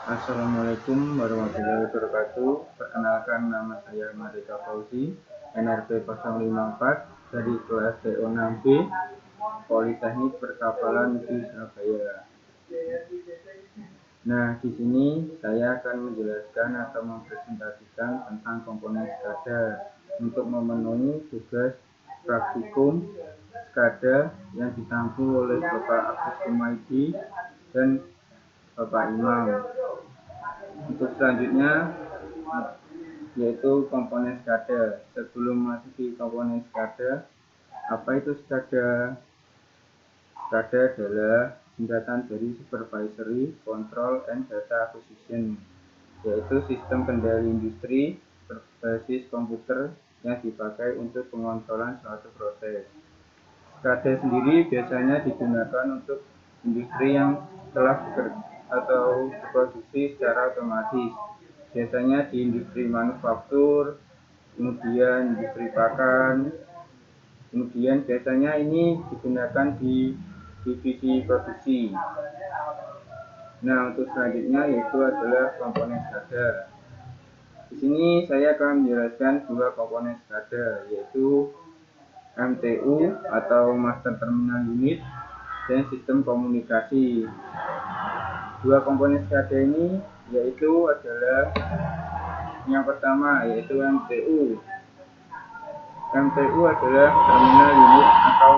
Assalamualaikum warahmatullahi wabarakatuh. Perkenalkan, nama saya Mardika Fauzi, NRP 054 dari kelas TO6B Politeknik Perkapalan di Surabaya. Nah, di sini saya akan menjelaskan atau mempresentasikan tentang komponen SCADA untuk memenuhi tugas praktikum SCADA yang ditanggung oleh Bapak Agus Kumaydi dan Bapak Imam. Untuk selanjutnya yaitu komponen SCADA. Sebelum masuk di komponen SCADA, apa itu SCADA? SCADA adalah singkatan dari Supervisory Control and Data Acquisition, yaitu sistem kendali industri berbasis komputer yang dipakai untuk pengontrolan suatu proses. SCADA sendiri biasanya digunakan untuk industri yang telah bekerja atau berproduksi secara otomatis, biasanya di industri manufaktur, kemudian industri pakan, kemudian biasanya ini digunakan di divisi produksi. Nah, untuk selanjutnya yaitu adalah komponen SCADA. Di sini saya akan menjelaskan dua komponen SCADA, yaitu MTU atau Master Terminal Unit dan sistem komunikasi. Dua komponen SCADA ini yaitu adalah yang pertama yaitu MTU. MTU adalah Terminal Unit atau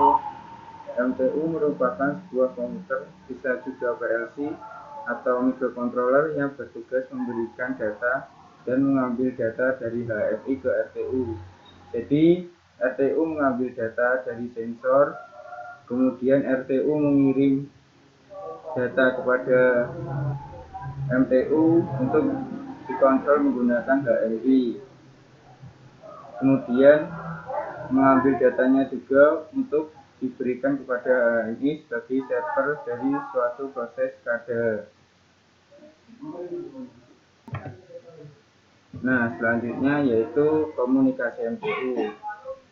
MTU merupakan sebuah komputer, bisa juga PLC atau microcontroller yang bertugas memberikan data dan mengambil data dari HMI ke RTU. Jadi RTU mengambil data dari sensor, kemudian RTU mengirim data kepada MTU untuk dikontrol menggunakan HMI. Kemudian mengambil datanya juga untuk diberikan kepada HMI sebagai server dari suatu proses SCADA. Nah, selanjutnya yaitu komunikasi MTU.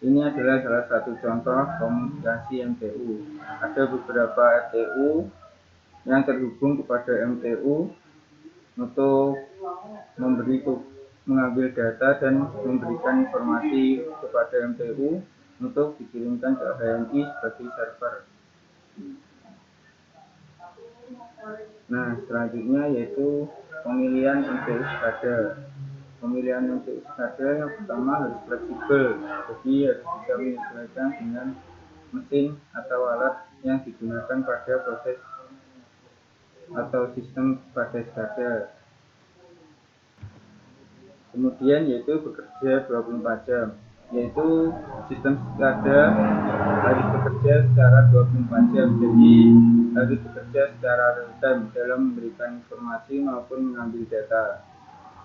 Ini adalah salah satu contoh komunikasi MTU. Ada beberapa RTU yang terhubung kepada MTU untuk mengambil data dan memberikan informasi kepada MTU untuk dikirimkan ke HMI sebagai server. Nah, selanjutnya yaitu pemilihan MTU SCADA. Pemilihan MTU SCADA yang pertama harus fleksibel, jadi harus bisa menyesuaikan dengan mesin atau alat yang digunakan pada proses atau sistem pada SCADA. Kemudian yaitu bekerja 24 jam, yaitu sistem SCADA harus bekerja secara 24 jam, jadi harus bekerja secara real time dalam memberikan informasi maupun mengambil data.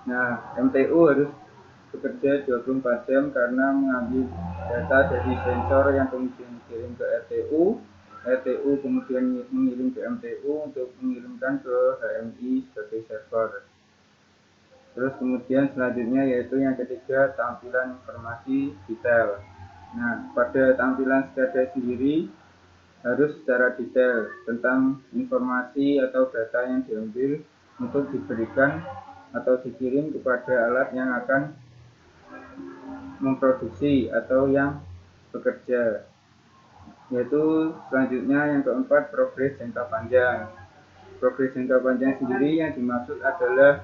Nah, MTU harus bekerja 24 jam karena mengambil data dari sensor yang kemudian dikirim ke RTU, RTU kemudian mengirim ke MTU untuk mengirimkan ke HMI sebagai server. Terus kemudian selanjutnya yaitu yang ketiga, tampilan informasi detail. Nah, pada tampilan SCADA sendiri harus secara detail tentang informasi atau data yang diambil untuk diberikan atau dikirim kepada alat yang akan memproduksi atau yang bekerja. Yaitu selanjutnya yang keempat, progres jangka panjang. Progres jangka panjang sendiri yang dimaksud adalah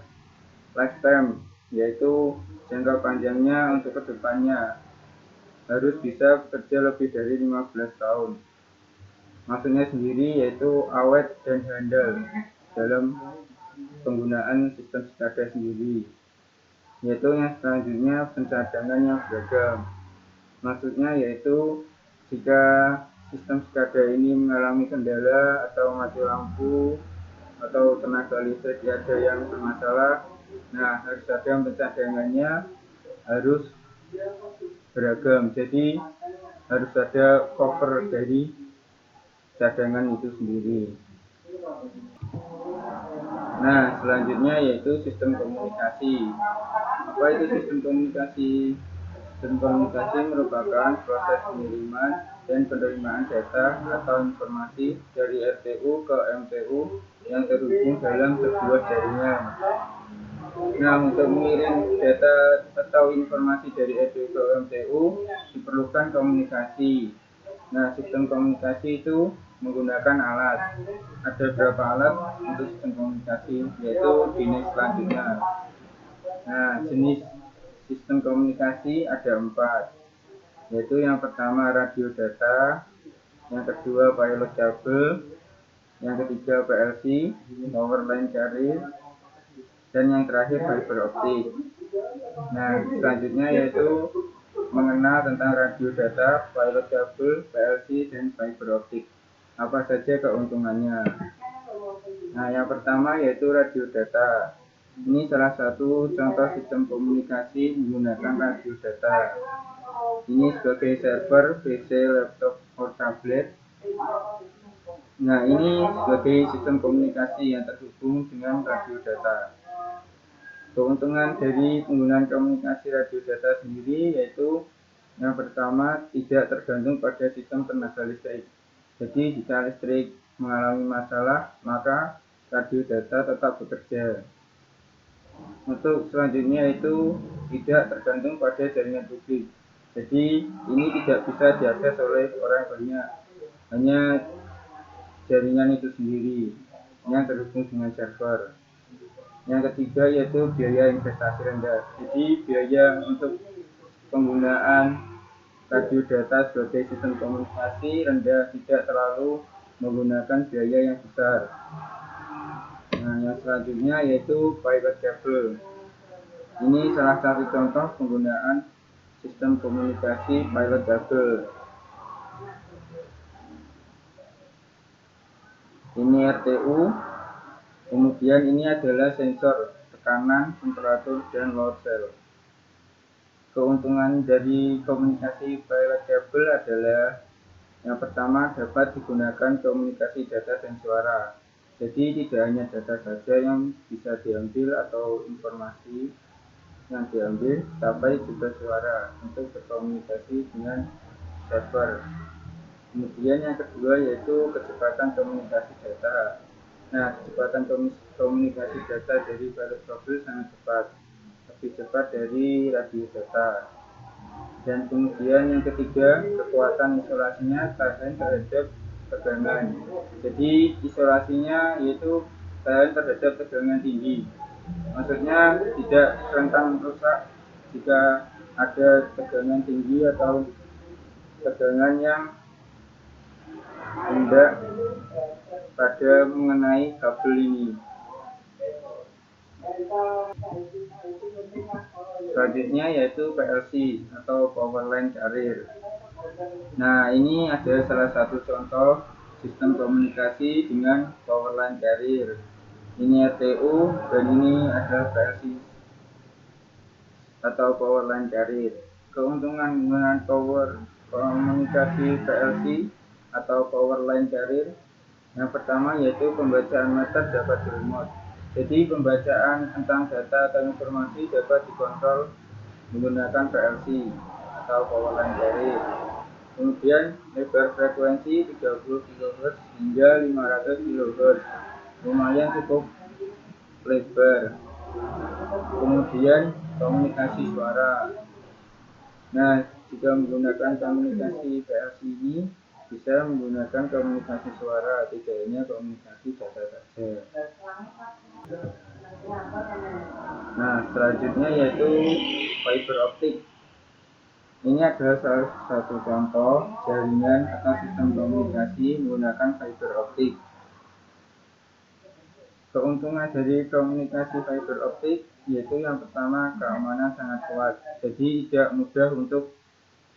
lifetime, yaitu jangka panjangnya untuk kedepannya harus bisa bekerja lebih dari 15 tahun. Maksudnya sendiri yaitu awet dan handal dalam penggunaan sistem SCADA sendiri. Yaitu yang selanjutnya pencadangan yang beragam. Maksudnya yaitu jika sistem SCADA ini mengalami kendala atau mati lampu atau tenaga listrik ada yang bermasalah, nah harus ada pencadangannya harus beragam, jadi harus ada cover dari cadangan itu sendiri. Nah, selanjutnya yaitu sistem komunikasi. Apa itu sistem komunikasi? Sistem komunikasi merupakan proses pengiriman dan penerimaan data atau informasi dari RTU ke MTU yang terhubung dalam sebuah jaringan. Nah, untuk mengirim data atau informasi dari RTU ke MTU diperlukan komunikasi. Nah, sistem komunikasi itu menggunakan alat. Ada beberapa alat untuk sistem komunikasi, yaitu jenis selanjutnya. Nah, jenis sistem komunikasi ada 4, yaitu yang pertama radio data, yang kedua pilot kabel, yang ketiga PLC, power line carrier, dan yang terakhir fiber optik. Nah, selanjutnya yaitu mengenal tentang radio data, pilot kabel, PLC, dan fiber optik. Apa saja keuntungannya? Nah, yang pertama yaitu radio data. Ini salah satu contoh sistem komunikasi menggunakan radio data. Ini sebagai server, PC, laptop, atau tablet. Nah, ini sebagai sistem komunikasi yang terhubung dengan radio data. Keuntungan dari penggunaan komunikasi radio data sendiri yaitu yang pertama tidak tergantung pada sistem tenaga listrik. Jadi jika listrik mengalami masalah, maka radio data tetap bekerja. Untuk selanjutnya itu tidak tergantung pada jaringan publik. Jadi ini tidak bisa diakses oleh orang banyak, hanya jaringan itu sendiri yang terhubung dengan server. Yang ketiga yaitu biaya investasi rendah. Jadi biaya untuk penggunaan radio data sebagai sistem komunikasi rendah, tidak terlalu menggunakan biaya yang besar. Nah, yang selanjutnya yaitu fiber cable. Ini salah satu contoh penggunaan sistem komunikasi pilot kabel. Ini RTU, kemudian ini adalah sensor tekanan, temperatur, dan load cell. Keuntungan dari komunikasi pilot kabel adalah yang pertama dapat digunakan komunikasi data dan suara. Jadi tidak hanya data saja yang bisa diambil atau informasi yang diambil, tapi juga suara untuk berkomunikasi dengan server. Kemudian yang kedua yaitu kecepatan komunikasi data. Nah, kecepatan komunikasi data dari pilot kabel sangat cepat, lebih cepat dari radio data. Dan kemudian yang ketiga, kekuatan isolasinya tahan terhadap tegangan. Jadi isolasinya yaitu tahan terhadap tegangan tinggi. Maksudnya tidak rentan rusak jika ada tegangan tinggi atau tegangan yang rendah pada mengenai kabel ini. Selanjutnya yaitu PLC atau power line carrier. Nah, ini ada salah satu contoh sistem komunikasi dengan power line carrier. Ini RTU dan ini adalah PLC atau power line carrier. Keuntungan dengan power komunikasi PLC atau power line carrier yang pertama yaitu pembacaan meter dapat remote. Jadi pembacaan tentang data atau informasi dapat dikontrol menggunakan PLC atau power line carrier. Kemudian lebar frekuensi 30 kHz hingga 500 kHz, lumayan cukup lebar. Kemudian komunikasi suara. Nah, jika menggunakan komunikasi PLC ini bisa menggunakan komunikasi suara, tidak hanya komunikasi data saja. Nah, selanjutnya yaitu fiber optik. Ini adalah salah satu contoh jaringan atau sistem komunikasi menggunakan fiber optik. Keuntungan dari komunikasi fiber optik yaitu yang pertama keamanan sangat kuat. Jadi tidak mudah untuk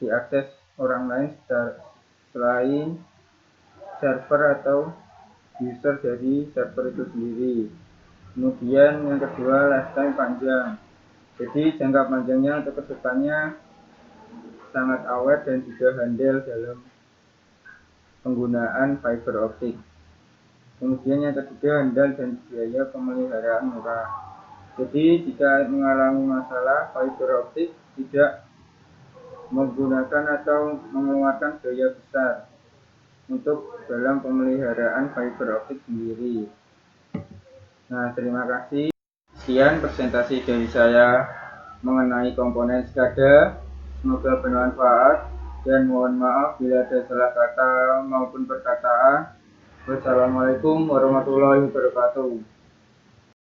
diakses orang lain selain server atau user dari server itu sendiri. Kemudian yang kedua lifetime panjang. Jadi jangka panjangnya untuk kedepannya sangat awet dan juga handal dalam penggunaan fiber optik. Kemudian yang ketiga handal dan biaya pemeliharaan murah. Jadi jika mengalami masalah fiber optik tidak menggunakan atau mengeluarkan biaya besar untuk dalam pemeliharaan fiber optik sendiri. Nah, terima kasih. Sekian presentasi dari saya mengenai komponen SCADA. Semoga bermanfaat dan mohon maaf bila ada salah kata maupun perkataan. Wassalamualaikum warahmatullahi wabarakatuh.